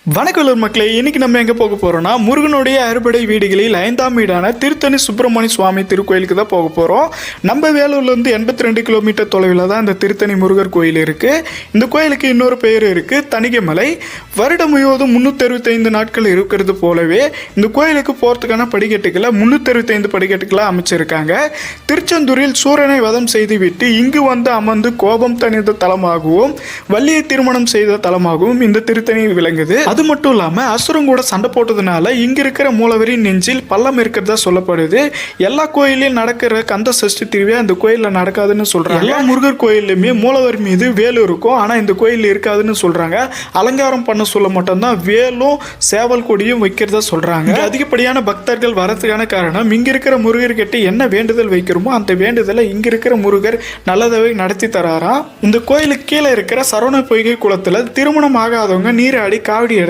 வணக்கம் மக்களே, இன்னைக்கு நம்ம எங்கே போக போகிறோம்னா முருகனுடைய அறுபடை வீடுகளில் 5ஆம் வீடான திருத்தணி சுப்பிரமணிய சுவாமி திருக்கோயிலுக்கு தான் போக போகிறோம். நம்ம வேலூர்லேருந்து 82 கிலோமீட்டர் தொலைவில் தான் இந்த திருத்தணி முருகர் கோயில் இருக்குது. இந்த கோயிலுக்கு இன்னொரு பெயர் இருக்குது, தணிகைமலை. வருடம் முழுவதும் 365 நாட்கள் இருக்கிறது போலவே இந்த கோயிலுக்கு போகிறதுக்கான படிக்கட்டுகளை 365 படிக்கட்டுகளை அமைச்சிருக்காங்க. திருச்செந்தூரில் சூரனை வதம் செய்துவிட்டு இங்கு வந்து அமர்ந்து கோபம் தணிந்த தலமாகவும் வள்ளியை திருமணம் செய்த தலமாகவும் இந்த திருத்தணி விளங்குது. அது மட்டும் இல்லாமல் அசுரம் கூட சண்டை போட்டதுனால இங்க இருக்கிற மூலவரின் நெஞ்சில் பள்ளம் இருக்கிறதா சொல்லப்படுது. எல்லா கோயிலையும் நடக்கிற கந்த சஷ்டி திருவிழா இந்த கோயிலில் நடக்காதுன்னு சொல்றாங்க. எல்லா முருகர் கோயிலுமே மூலவர் மீது வேலு இருக்கும், ஆனால் இந்த கோயில் இருக்காதுன்னு சொல்றாங்க. அலங்காரம் பண்ண சொல்ல மட்டும்தான் வேலும் சேவல் கொடியும் வைக்கிறதா சொல்றாங்க. அதிகப்படியான பக்தர்கள் வரதுக்கான காரணம் இங்க இருக்கிற முருகர் கிட்ட என்ன வேண்டுதல் வைக்கிறோமோ அந்த வேண்டுதலை இங்க இருக்கிற முருகர் நல்லதாவே நடத்தி தராராம். இந்த கோயிலுக்கு கீழே இருக்கிற சரவண பொய்கை குளத்துல திருமணம் ஆகாதவங்க நீராடி காவடி